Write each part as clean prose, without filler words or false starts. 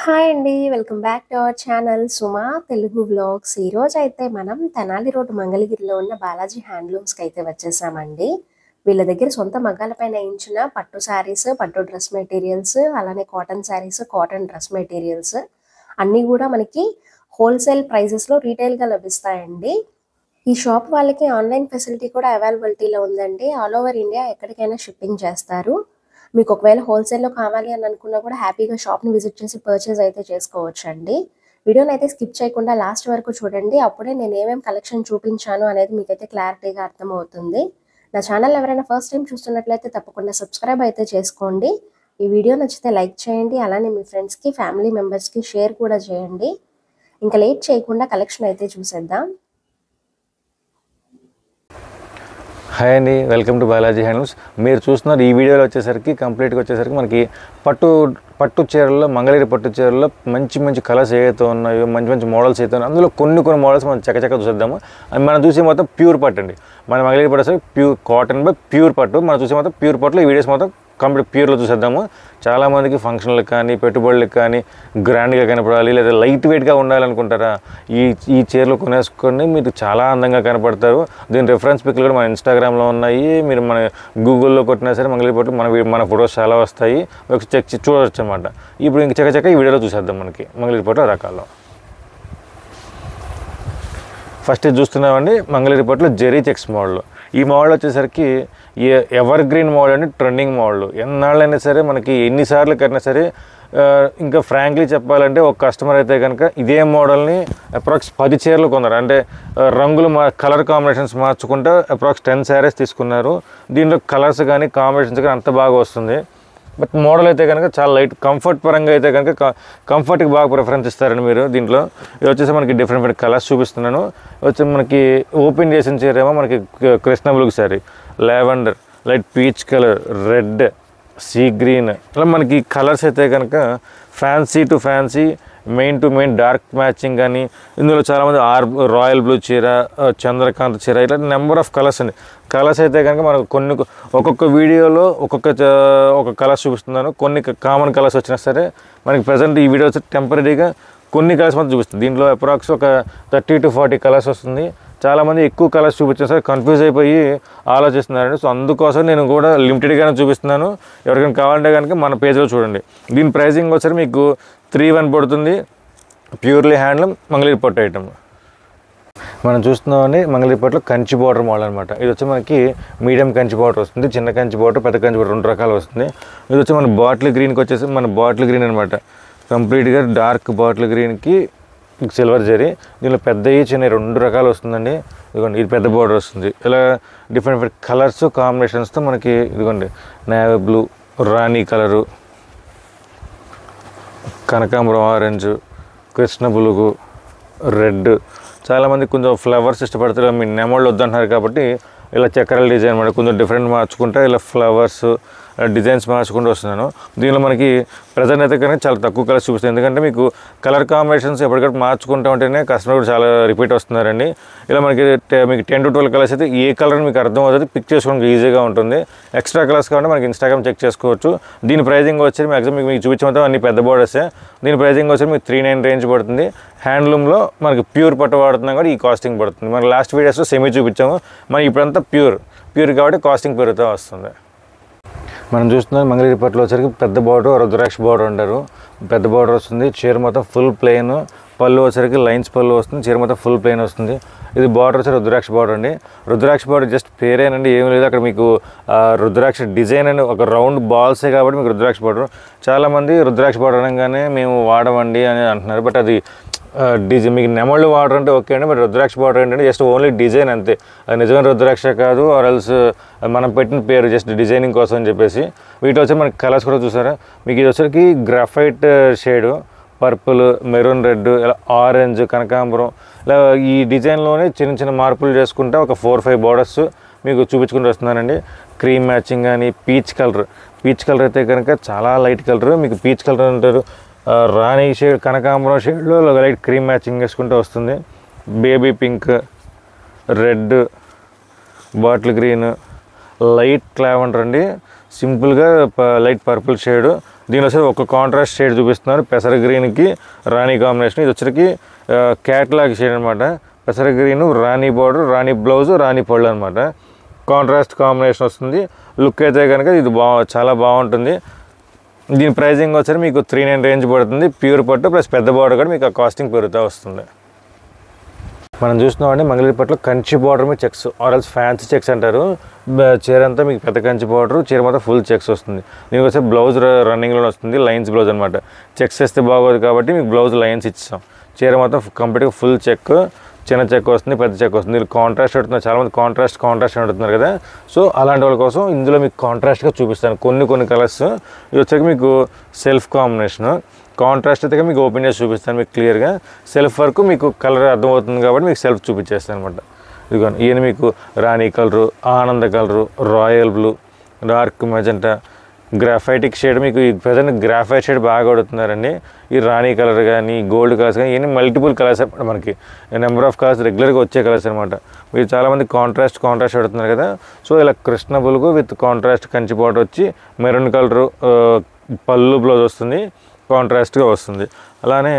Hi అండి. Welcome back to our channel Suma Telugu vlogs. ఈరోజైతే మనం తెనాలి రోడ్ మంగళగిరిలో ఉన్న బాలాజీ హ్యాండ్లూమ్స్కి అయితే వచ్చేసామండి. వీళ్ళ దగ్గర సొంత మగ్గాలపైన వేయించిన పట్టు శారీస్, పట్టు డ్రెస్ మెటీరియల్స్, అలానే cotton saris, cotton dress materials అన్నీ కూడా మనకి హోల్సేల్ ప్రైజెస్లో రీటైల్గా లభిస్తాయండి. ఈ షాప్ వాళ్ళకి ఆన్లైన్ ఫెసిలిటీ కూడా అవైలబిలిటీలో ఉందండి. ఆల్ ఓవర్ ఇండియా ఎక్కడికైనా షిప్పింగ్ చేస్తారు. మీకు ఒకవేళ హోల్సేల్లో కావాలి అని అనుకున్నా కూడా హ్యాపీగా షాప్ని విజిట్ చేసి పర్చేజ్ అయితే చేసుకోవచ్చు అండి. వీడియోని అయితే స్కిప్ చేయకుండా లాస్ట్ వరకు చూడండి. అప్పుడే నేను ఏమేమి కలెక్షన్ చూపించాను అనేది మీకైతే క్లారిటీగా అర్థమవుతుంది. నా ఛానల్ ఎవరైనా ఫస్ట్ టైం చూస్తున్నట్లయితే తప్పకుండా సబ్స్క్రైబ్ అయితే చేసుకోండి. ఈ వీడియో నచ్చితే లైక్ చేయండి. అలానే మీ ఫ్రెండ్స్కి, ఫ్యామిలీ మెంబర్స్కి షేర్ కూడా చేయండి. ఇంకా లేట్ చేయకుండా కలెక్షన్ అయితే చూసేద్దాం. హాయ్ అండి, వెల్కమ్ టు బాలాజీ హ్యాండ్లూమ్స్. మీరు చూస్తున్నారు ఈ వీడియోలో వచ్చేసరికి కంప్లీట్గా వచ్చేసరికి మనకి పట్టు చీరల్లో, మంగళగిరి పట్టు చీరల్లో మంచి మంచి కలర్స్ ఏవైతే ఉన్నాయో, మంచి మంచి మోడల్స్ అయితే ఉన్నాయో, అందులో కొన్ని మోడల్స్ మనం చక్కచక్క చూసేద్దాము. మనం చూసే మొత్తం ప్యూర్ పట్టు అండి. మన మంగళగిరి పట్టు ప్యూర్ కాటన్ బై ప్యూర్ పట్టు. మనం చూసే మొత్తం ప్యూర్ పట్టులో ఈ వీడియోస్ మొత్తం కంప్లీట్ ప్యూర్లో చూసేద్దాము. చాలామందికి ఫంక్షన్లకు కానీ, పెట్టుబడులకు కానీ గ్రాండ్గా కనపడాలి, లేదా లైట్ వెయిట్గా ఉండాలనుకుంటారా, ఈ చీరలు కొనేసుకొని మీరు చాలా అందంగా కనపడతారు. దీని రెఫరెన్స్ పిక్లు కూడా మన ఇన్స్టాగ్రామ్లో ఉన్నాయి. మీరు మన గూగుల్లో కొట్టినా సరే మంగళగిరి పట్టు మన ఫొటోస్ చాలా వస్తాయి. ఒకసారి చెక్ చూడవచ్చు అనమాట. ఇప్పుడు ఇంక చక్కచక్క ఈ వీడియోలో చూసేద్దాం మనకి మంగళగిరి పట్టు రకాల్లో. ఫస్ట్ ఇది చూస్తున్నామండి మంగళగిరి పట్టులో జెరీ చెక్స్ మోడల్. ఈ మోడల్ వచ్చేసరికి ఎవర్ గ్రీన్ మోడల్ అండి, ట్రెండింగ్ మోడల్. ఎన్నాళ్ళైనా సరే మనకి ఎన్నిసార్లు కట్టినా సరే, ఇంకా ఫ్రాంక్లీ చెప్పాలంటే ఒక కస్టమర్ అయితే కనుక ఇదే మోడల్ని అప్రాక్స్ 10 చీరలు కొన్నారు. అంటే రంగులు కలర్ కాంబినేషన్స్ మార్చుకుంటే అప్రాక్స్ 10 శారీస్ తీసుకున్నారు. దీంట్లో కలర్స్ కానీ కాంబినేషన్స్ కానీ అంత బాగా వస్తుంది. బట్ మోడల్ అయితే కనుక చాలా లైట్, కంఫర్ట్ పరంగా అయితే కనుక కంఫర్ట్కి బాగా ప్రిఫరెన్స్ ఇస్తారండి మీరు. దీంట్లో ఇది వచ్చేసి మనకి డిఫరెంట్ కలర్స్ చూపిస్తున్నాను. వచ్చి మనకి ఓపెన్ చేసిన చీర ఏమో మనకి Krishna blue sari, lavender, light peach colour, red, sea green, అలా మనకి కలర్స్ అయితే కనుక fancy to fancy, mean to main dark matching కానీ, ఇందులో చాలామంది రాయల్ బ్లూ చీర, చంద్రకాంత్ చీర, ఇట్లా నెంబర్ ఆఫ్ కలర్స్ అండి. కలర్స్ అయితే కనుక మనకు ఒక్కొక్క వీడియోలో ఒక కలర్స్ చూపిస్తున్నాను. కొన్ని కామన్ కలర్స్ వచ్చినా సరే మనకి ప్రజెంట్ ఈ వీడియో వచ్చి టెంపరీగా కొన్ని కలర్స్ మాత్రం చూపిస్తుంది. దీంట్లో అప్రాక్స్ ఒక 30 to 40 కలర్స్ వస్తుంది. చాలామంది ఎక్కువ కలర్స్ చూపించినా సరే కన్ఫ్యూజ్ అయిపోయి ఆలోచిస్తున్నారండి. సో అందుకోసం నేను కూడా లిమిటెడ్గానే చూపిస్తున్నాను. ఎవరికైనా కావాలంటే కనుక మన పేజ్లో చూడండి. దీని ప్రైజింగ్ వచ్చి మీకు 3,1 పడుతుంది. ప్యూర్లీ హ్యాండ్లూమ్ మంగళగిరి పట్టు ఐటమ్. మనం చూస్తున్నామండి మంగళగిరి పట్టులో కంచి బార్డర్ మోడల్ అనమాట. ఇది వచ్చి మనకి మీడియం కంచి బార్డర్ వస్తుంది, చిన్న కంచి బార్డర్, పెద్ద కంచి బార్డర్, 2 రకాలు వస్తుంది. ఇది వచ్చి మన బాటిల్ గ్రీన్కి వచ్చేసి మన బాటిల్ గ్రీన్ అనమాట. కంప్లీట్గా డార్క్ బాటిల్ గ్రీన్కి సిల్వర్ జరీ. దీనిలో పెద్దవి చిన్న 2 రకాలు వస్తుందండి. ఇదిగోండి, ఇది పెద్ద బార్డర్ వస్తుంది. ఇలా డిఫరెంట్ కలర్స్ కాంబినేషన్స్తో మనకి ఇదిగోండి నేవీ బ్లూ, రాణి కలరు, కనకాంబరం ఆరెంజ్, కృష్ణ బులుగు, రెడ్. చాలామంది కొంచెం ఫ్లవర్స్ ఇష్టపడతారు, మీ నెమళ్ళు వద్దంటున్నారు కాబట్టి ఇలా చక్రాల డిజైన్ మనకి కొంచెం డిఫరెంట్ మార్చుకుంటే ఇలా ఫ్లవర్స్ డిజైన్స్ మార్చుకుంటూ వస్తున్నాను. దీనిలో మనకి ప్రజెంట్ అయితే కనుక చాలా తక్కువ కలర్స్ చూపిస్తుంది. ఎందుకంటే మీకు కలర్ కాంబినేషన్స్ ఎప్పటికప్పుడు మార్చుకుంటూ ఉంటేనే కస్టమర్ కూడా చాలా రిపీట్ వస్తున్నారండి. ఇలా మీకు 10 to 12 కలర్స్ అయితే ఏ కలర్ మీకు అర్థం అవుతుంది, పిక్ చేసుకోవడానికి ఈజీగా ఉంటుంది. ఎక్స్ట్రా కలర్స్ కావాలంటే మనకి ఇన్స్టాగ్రామ్ చెక్ చేసుకోవచ్చు. దీని ప్రైజింగ్ వచ్చి మ్యాక్సిమం మీకు చూపించే అన్ని పెద్ద బోర్డర్సే. దీని ప్రైజింగ్ వచ్చి మీకు 3,9 రేంజ్ పడుతుంది. హ్యాండ్లూమ్లో మనకి ప్యూర్ పట్టు వాడుతున్నాం కూడా ఈ కాస్టింగ్ పడుతుంది. మనం లాస్ట్ వీడియోస్లో సెమీ చూపించాము, మనం ఇప్పుడంతా ప్యూర్ కాబట్టి కాస్టింగ్ పెరుగుతూ వస్తుంది. మనం చూస్తున్నాం మంగళగిరి పట్టులో వచ్చరికి పెద్ద బార్డర్, రుద్రాక్ష బార్డర్ అంటారు. పెద్ద బార్డర్ వస్తుంది. చీర మొత్తం ఫుల్ ప్లెయిన్, పళ్ళు వచ్చరికి లైన్స్ పళ్ళు వస్తుంది. చీర మొత్తం ఫుల్ ప్లెయిన్ వస్తుంది. ఇది బార్డర్ వచ్చి రుద్రాక్ష బార్డర్ అండి. రుద్రాక్ష బార్డర్ జస్ట్ పేరేనండి, ఏమీ లేదు. అక్కడ మీకు రుద్రాక్ష డిజైన్ అని ఒక రౌండ్ బాల్సే కాబట్టి మీకు రుద్రాక్ష బార్డర్. చాలామంది రుద్రాక్ష బార్డర్ అనగానే మేము వాడమండి అని అంటున్నారు. బట్ అది డిజైన్ మీకు నెమళ్ళు బార్డర్ అంటే ఓకే అండి. బట్ రుద్రాక్ష బార్డర్ ఏంటంటే జస్ట్ ఓన్లీ డిజైన్ అంతే. అది నిజమైన రుద్రాక్ష కాదు, ఆర్ ఎల్స్ మనం పెట్టిన పేరు జస్ట్ డిజైనింగ్ కోసం అని చెప్పేసి. వీటి వచ్చి మనకి కలర్స్ కూడా చూసారా, మీకు ఇది వచ్చరికి graphite shade, purple, maroon red, ఇలా ఆరెంజ్, కనకాంబరం, ఇలా ఈ డిజైన్లోనే చిన్న మార్పులు చేసుకుంటే ఒక 4-5 బార్డర్స్ మీకు చూపించుకుంటూ వస్తున్నానండి. క్రీమ్ మ్యాచింగ్ కానీ, పీచ్ కలర్ అయితే కనుక చాలా లైట్ కలర్, మీకు పీచ్ కలర్ అంటారు. రాణి షేడ్, కనకాంబరం షేడ్లో లైట్ క్రీమ్ మ్యాచింగ్ వేసుకుంటూ వస్తుంది. Baby pink, red, bottle green, light lavender అండి. సింపుల్గా లైట్ పర్పుల్ షేడ్. దీనిలో వచ్చి ఒక కాంట్రాస్ట్ షేడ్ చూపిస్తున్నారు, పెసర గ్రీన్కి రాణి కాంబినేషన్. ఇది వచ్చరికి క్యాట్లాగ్ షేడ్ అనమాట. పెసర గ్రీను, రాణి బార్డర్, రాణి బ్లౌజ్, రాణి పళ్ళు అనమాట. కాంట్రాస్ట్ కాంబినేషన్ వస్తుంది. లుక్ అయితే కనుక ఇది చాలా బాగుంటుంది. దీని ప్రైజింగ్ వచ్చి మీకు 3,900 రేంజ్ పడుతుంది. ప్యూర్ పట్టు ప్లస్ పెద్ద బార్డర్ కూడా మీకు ఆ కాస్టింగ్ పెరుగుతూ వస్తుంది. మనం చూస్తున్నామండి మంగళగిరి పట్టులో కంచి బార్డర్ మీద చెక్స్ ఆర్ఎల్స్ ఫ్యాన్సీ చెక్స్ అంటారు. చీర అంతా మీకు పెద్ద కంచి బార్డర్, చీర మొత్తం ఫుల్ చెక్స్ వస్తుంది. దీనికి వచ్చే బ్లౌజ్ రన్నింగ్లో వస్తుంది, లైన్స్ బ్లౌజ్ అనమాట. చెక్స్ వేస్తే బాగోదు కాబట్టి మీకు బ్లౌజ్ లైన్స్ ఇచ్చాం. చీర మొత్తం కంప్లీట్గా ఫుల్ చెక్, చిన్న చెక్ వస్తుంది, పెద్ద చెక్ వస్తుంది. ఇది కాంట్రాస్ట్ అడుగుతున్నారు చాలామంది, కాంట్రాస్ట్ అడుగుతున్నారు కదా. సో అలాంటి వాళ్ళ కోసం ఇందులో మీకు కాంట్రాస్ట్గా చూపిస్తాను కొన్ని కలర్స్. ఇది వచ్చాక మీకు సెల్ఫ్ కాంబినేషన్. కాంట్రాస్ట్ అయితే మీకు ఓపెన్ చేసి చూపిస్తాను మీకు క్లియర్గా. సెల్ఫ్ వరకు మీకు కలర్ అర్థమవుతుంది కాబట్టి మీకు సెల్ఫ్ చూపించేస్తాను అనమాట. ఇదిగోండి, ఈయన మీకు రాణి కలరు, ఆనంద colour, royal blue, dark magenta, graphitic shade. మీకు ఈ ప్రజెంట్ గ్రాఫైట్ షేడ్ బాగా కొడుతున్నారండి. ఈ రాణి కలర్ కానీ, గోల్డ్ కలర్స్ కానీ, ఇవన్నీ మల్టిపుల్ కలర్స్ అనమాట. మనకి నెంబర్ ఆఫ్ కలర్స్ రెగ్యులర్గా వచ్చే కలర్స్ అనమాట. మీరు చాలామంది కాంట్రాస్ట్ అడుగుతున్నారు కదా. సో ఇలా కృష్ణ బులుగు విత్ కాంట్రాస్ట్ కంచి బార్డర్ వచ్చి మెరూన్ కలరు పళ్ళు బ్లౌజ్ వస్తుంది, కాంట్రాస్ట్గా వస్తుంది. అలానే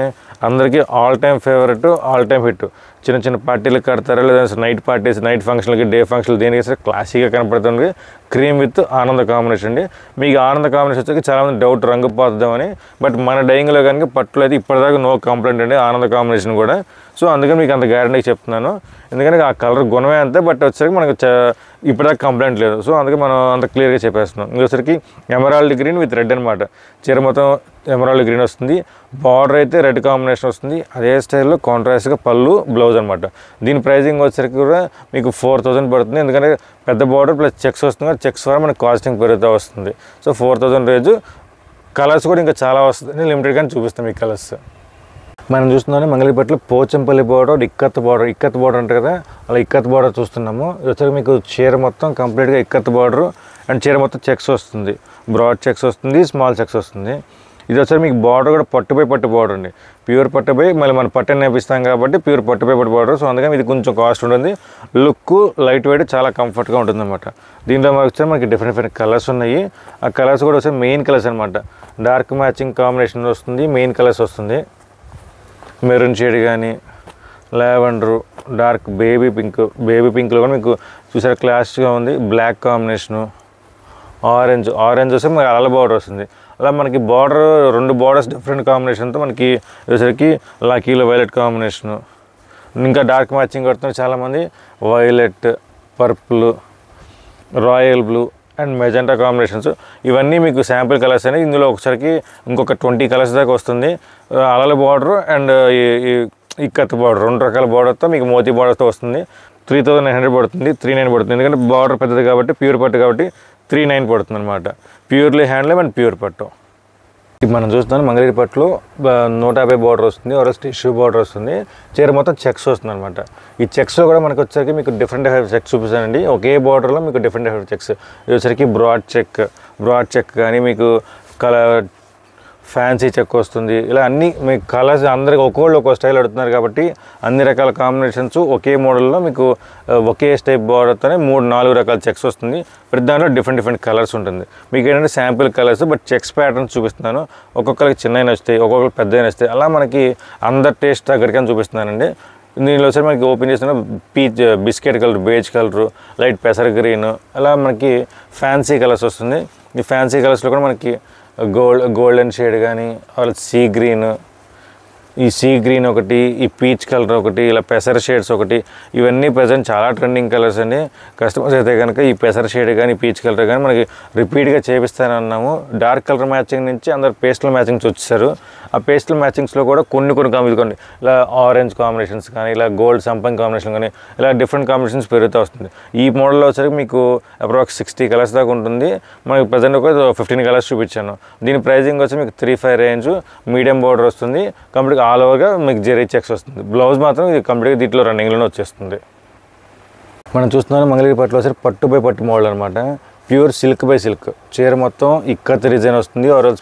అందరికీ all time favourite, all time hit. చిన్న పార్టీలకు కడతారా, లేదా నైట్ పార్టీస్, నైట్ ఫంక్షన్లకి, డే ఫంక్షన్లు, దేనికి సరే క్లాసీగా కనపడుతుంది క్రీమ్ విత్ ఆనంద కాంబినేషన్ అండి. మీకు ఆనంద కాంబినేషన్ వచ్చి చాలామంది డౌట్ రంగు పోద్దామని. బట్ మన డైయింగ్లో కనుక పట్టులో అయితే ఇప్పటిదాకా నో కంప్లైంట్ అండి ఆనంద కాంబినేషన్ కూడా. సో అందుకని మీకు అంత గ్యారంటీగా చెప్తున్నాను. ఎందుకంటే ఆ కలర్ గుణమే అంతే, బట్ వచ్చేసరికి మనకు ఇప్పటిదాకా కంప్లైంట్ లేదు. సో అందుకే మనం అంత క్లియర్గా చెప్పేస్తున్నాం. ఇంకొసరికి ఎమరాల్డ్ గ్రీన్ విత్ రెడ్ అనమాట. చీర మొత్తం ఎమరాల్డ్ గ్రీన్ వస్తుంది, బార్డర్ అయితే రెడ్ కాంబినేషన్ వస్తుంది. అదే స్టైల్లో కాంట్రాస్ట్గా పళ్ళు బ్లౌజ్ అనమాట. దీని ప్రైజింగ్ వచ్చేసరికి కూడా మీకు 4,000 పడుతుంది. ఎందుకంటే పెద్ద బార్డర్ ప్లస్ చెక్స్ వస్తుంది, చెక్స్ ద్వారా మనకు కాస్టింగ్ పెరుగుతూ వస్తుంది. So 4,000 range. కలర్స్ కూడా ఇంకా చాలా వస్తుంది, లిమిటెడ్గానే చూపిస్తాం ఈ కలర్స్. మనం చూస్తున్నాం మంగళగిరి పట్టులో పోచంపల్లి బార్డర్, ఇక్కత్ బార్డర్ అంటారు కదా, అలా ఇక్కత్ బార్డర్ చూస్తున్నాము. ఇది వచ్చాక మీకు చీర మొత్తం కంప్లీట్గా ఇక్కత్ బార్డర్ అండ్ చీర మొత్తం చెక్స్ వస్తుంది, బ్రాడ్ చెక్స్ వస్తుంది, స్మాల్ చెక్స్ వస్తుంది. ఇది వచ్చాక మీకు బార్డర్ కూడా పట్టు బార్డర్ అండి. ప్యూర్ పట్టుపై మళ్ళీ మనం పట్టు నేపిస్తాం కాబట్టి ప్యూర్ పట్టు బార్డర్. సో అందుకని ఇది కొంచెం కాస్ట్ ఉంటుంది. లుక్ లైట్ వెయిట్, చాలా కంఫర్ట్గా ఉంటుంది అనమాట. దీంట్లో మనకి డిఫరెంట్ కలర్స్ ఉన్నాయి. ఆ కలర్స్ కూడా వచ్చి మెయిన్ కలర్స్ అనమాట. డార్క్ మ్యాచింగ్ కాంబినేషన్ వస్తుంది, మెయిన్ కలర్స్ వస్తుంది. మెరూన్ షేడ్ కానీ, లావెండరు, డార్క్ బేబీ పింక్లో కూడా మీకు చూసారా క్లాస్గా ఉంది. బ్లాక్ కాంబినేషను, ఆరెంజ్ వస్తే మనకి అలా బార్డర్ వస్తుంది. అలా మనకి బార్డర్ 2 బార్డర్స్ డిఫరెంట్ కాంబినేషన్తో మనకి వచ్చేసరికి లక్కీలో వైలెట్ కాంబినేషను. ఇంకా డార్క్ మ్యాచింగ్ కొడుతున్నారు చాలామంది. Violet, purple, royal blue and magenta combinations. ఇవన్నీ మీకు శాంపిల్ కలర్స్ అనేవి. ఇందులో ఒకసారికి ఇంకొక 20 కలర్స్ దాకా వస్తుంది. అలల బార్డర్ అండ్ ఈ కత్ బార్డర్ 2 రకాల బార్డర్తో మీకు మోతీ బార్డర్తో వస్తుంది. 3,900 పడుతుంది, 3,900 పడుతుంది. ఎందుకంటే బార్డర్ పెద్దది కాబట్టి, ప్యూర్ పట్టు కాబట్టి 3,900 పడుతుంది అనమాట. ప్యూర్లీ హ్యాండ్లూమ్ అండ్ ప్యూర్ పట్టు. మనం చూస్తున్నాం మంగళగిరి పట్టులో 150 బార్డర్ వస్తుంది, ఆర్ఎల్స్ టిష్యూ బార్డర్ వస్తుంది. చీర మొత్తం చెక్స్ వస్తుంది అనమాట. ఈ చెక్స్లో కూడా మనకు వచ్చేసరికి మీకు డిఫరెంట్ చెక్స్ చూపిస్తానండి. ఒకే బార్డర్లో మీకు డిఫరెంట్ చెక్స్. ఇది వచ్చేసరికి బ్రాడ్ చెక్ కానీ, మీకు కలర్ ఫ్యాన్సీ చెక్ వస్తుంది. ఇలా అన్ని మీకు కలర్స్ అందరికి ఒక్కొక్కళ్ళు ఒక్కో స్టైల్ అడుగుతున్నారు కాబట్టి అన్ని రకాల కాంబినేషన్స్ ఒకే మోడల్లో మీకు ఒకే స్టైప్ బార్డర్తోనే 3-4 రకాల చెక్స్ వస్తుంది. ప్రతి దాంట్లో డిఫరెంట్ కలర్స్ ఉంటుంది. మీకు ఏంటంటే sample colours, but checks patterns చూపిస్తున్నాను. ఒక్కొక్కరికి చిన్నవి వస్తాయి, ఒక్కొక్కరికి పెద్దవి వస్తాయి. అలా మనకి అందరి టేస్ట్ దగ్గరికి చూపిస్తున్నానండి. దీనిలో వచ్చి మనకి ఓపెన్ చేసిన biscuit colour, beige colour, light పెసర్ గ్రీన్, అలా మనకి ఫ్యాన్సీ కలర్స్ వస్తుంది. ఈ ఫ్యాన్సీ కలర్స్లో కూడా మనకి గోల్డెన్ షేడ్ కానీ, సీ గ్రీన్ ఒకటి, ఈ పీచ్ కలర్ ఒకటి, ఇలా పెసర్ షేడ్స్ ఒకటి. ఇవన్నీ ప్రజెంట్ చాలా ట్రెండింగ్ కలర్స్ అండి. కస్టమర్స్ అయితే కనుక ఈ పెసర్ షేడ్ కానీ, పీచ్ కలర్ కానీ మనకి రిపీట్గా చేపిస్తానన్నాము. డార్క్ కలర్ మ్యాచింగ్ నుంచి అందరు పేస్టల్ మ్యాచింగ్స్ వచ్చేసారు. ఆ పేస్టల్ మ్యాచింగ్స్లో కూడా కొన్ని ఇదిగోండి ఇలా ఆరెంజ్ కాంబినేషన్స్ కానీ, ఇలా గోల్డ్ సంపంగ్ కాంబినేషన్ కానీ, ఇలా డిఫరెంట్ కాంబినేషన్స్ పెరుగుతూ వస్తుంది. ఈ మోడల్లో వచ్చరికి మీకు అప్రాక్స్ 60 కలర్స్ దాకా ఉంటుంది. మనకి ప్రజెంట్ ఒక 15 కలర్స్ చూపించాను. దీని ప్రైజింగ్ వచ్చి మీకు 3,500 రేంజ్. మీడియం బార్డర్ వస్తుంది, కంప్లీట్గా ఆల్ ఓవర్గా మీకు జెరీ చెక్స్ వస్తుంది. బ్లౌజ్ మాత్రం ఇది కంప్లీట్గా దీంట్లో రన్నింగ్లోనే వచ్చేస్తుంది. మనం చూస్తున్నాం మంగళగిరి పట్టులో వచ్చి పట్టు మోడల్ అనమాట. Pure silk by silk. చీర మొత్తం ఇక్కత్ డిజైన్ వస్తుంది, ఆరోజు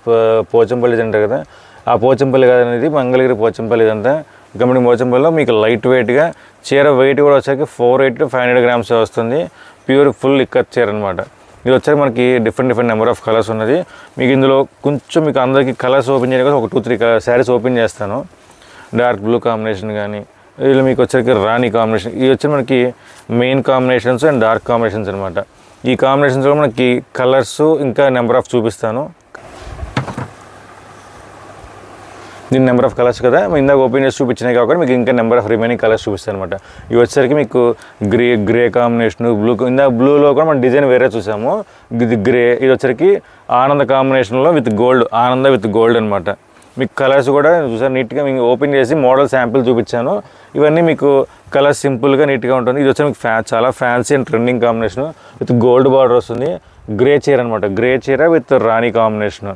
పోచంపల్లి డిజైన్ అంటారు కదా, ఆ పోచంపల్లి కాదు అనేది మంగళగిరి పోచంపల్లి. ఇదంతా కంప్లీట్ పోచంపల్లిలో మీకు లైట్ వెయిట్గా చీర వెయిట్ కూడా వచ్చాక 480 to 500 grams వస్తుంది. ప్యూర్ ఫుల్ ఇక్కత్ చీర అనమాట. ఇది వచ్చాక మనకి డిఫరెంట్ నెంబర్ ఆఫ్ కలర్స్ ఉన్నది. మీకు ఇందులో కొంచెం మీకు అందరికీ కలర్స్ ఓపెన్ చేయడం కోసం ఒక 2-3 శారీస్ ఓపెన్ చేస్తాను. డార్క్ బ్లూ కాంబినేషన్ కానీ, వీళ్ళు మీకు వచ్చరికి రాణి కాంబినేషన్, ఇవి వచ్చి మనకి main combinations and dark combinations అనమాట. ఈ కాంబినేషన్స్లో మనకి కలర్స్ ఇంకా నెంబర్ ఆఫ్ చూపిస్తాను. దీని నెంబర్ ఆఫ్ కలర్స్ కదా, ఇందాక ఓపెన్ చేసి చూపించినాయి కాకుండా మీకు ఇంకా నెంబర్ ఆఫ్ రిమైనింగ్ కలర్స్ చూపిస్తాను అనమాట. ఇవి వచ్చేసరికి మీకు గ్రే కాంబినేషన్, ఇందాక బ్లూలో కూడా మనం డిజైన్ వేరే చూసాము. ఇది గ్రే, ఇది వచ్చరికి ఆనంద కాంబినేషన్లో విత్ గోల్డ్, ఆనంద విత్ గోల్డ్ అనమాట. మీకు కలర్స్ కూడా చూసారు నీట్గా మీకు ఓపెన్ చేసి మోడల్ శాంపిల్ చూపించాను. ఇవన్నీ మీకు కలర్స్ సింపుల్గా నీట్గా ఉంటుంది. ఇది వచ్చి మీకు చాలా fancy and trending combination with gold border వస్తుంది. గ్రే చీర అనమాట, గ్రే చీర విత్ రాణి కాంబినేషన్.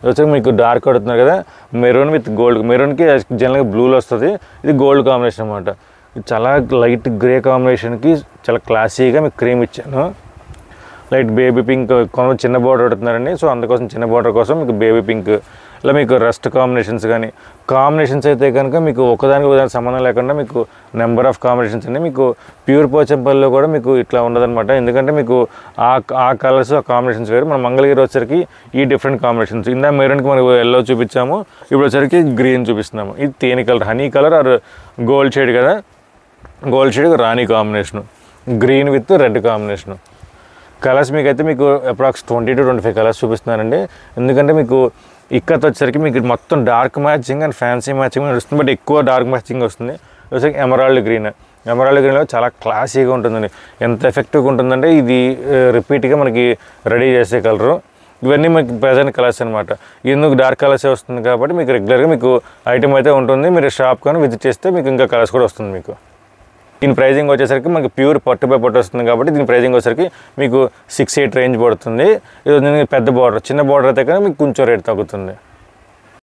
వచ్చి మీకు డార్క్ కొడుతున్నారు కదా, మెరూన్ విత్ గోల్డ్, మెరూన్కి జనరల్గా బ్లూలో వస్తుంది, ఇది గోల్డ్ కాంబినేషన్ అనమాట. ఇది చాలా లైట్ గ్రే కాంబినేషన్కి చాలా క్లాసీగా మీకు క్రీమ్ ఇచ్చాను. లైట్ బేబీ పింక్, కొంత చిన్న బార్డర్ కొడుతున్నారండి, సో అందుకోసం చిన్న బార్డర్ కోసం మీకు బేబీ పింక్, ఇలా మీకు రస్ట్ కాంబినేషన్స్ అయితే కనుక మీకు ఒకదానికి సంబంధం లేకుండా మీకు నెంబర్ ఆఫ్ కాంబినేషన్స్ అండి. మీకు ప్యూర్ పోచంపల్లిలో కూడా మీకు ఇట్లా ఉండదన్నమాట. ఎందుకంటే మీకు ఆ కలర్స్ ఆ కాంబినేషన్స్ వేరు. మన మంగళగిరి వచ్చరికి ఈ డిఫరెంట్ కాంబినేషన్స్, ఇందా మెరూన్కి మనకు ఎల్లో చూపించాము, ఇప్పుడు వచ్చరికి గ్రీన్ చూపిస్తున్నాము. ఇది తేనె colour, honey colour or gold shade కదా, గోల్డ్ షేడ్ రాణి combination, green with red combination. Colours మీకైతే మీకు అప్రాక్స్ 20 to 25 కలర్స్ చూపిస్తున్నానండి. ఎందుకంటే మీకు ఇక్కత వచ్చేసరికి మీకు మొత్తం dark matching and fancy matching వస్తుంది, బట్ ఎక్కువ డార్క్ మ్యాచింగ్ వస్తుంది. వచ్చేసరికి ఎమరాల్డ్ గ్రీన్లో చాలా క్లాసీగా ఉంటుందండి. ఎంత ఎఫెక్టివ్గా ఉంటుందంటే ఇది రిపీట్గా మనకి రెడీ చేసే కలరు. ఇవన్నీ మీకు ప్రజెంట్ కలర్స్ అనమాట. ఎందుకు డార్క్ కలర్సే వస్తుంది కాబట్టి మీకు రెగ్యులర్గా మీకు ఐటమ్ అయితే ఉంటుంది. మీరు షాప్ కానీ విజిట్ చేస్తే మీకు ఇంకా కలర్స్ కూడా వస్తుంది. మీకు దీని ప్రైజింగ్ వచ్చేసరికి మనకి ప్యూర్ పట్టు బై పట్టు వస్తుంది కాబట్టి దీని ప్రైజింగ్ వచ్చేసరికి మీకు 6-8 రేంజ్ పడుతుంది. ఇది పెద్ద బార్డర్, చిన్న బార్డర్ అయితే కానీ మీకు కొంచెం రేట్ తగ్గుతుంది.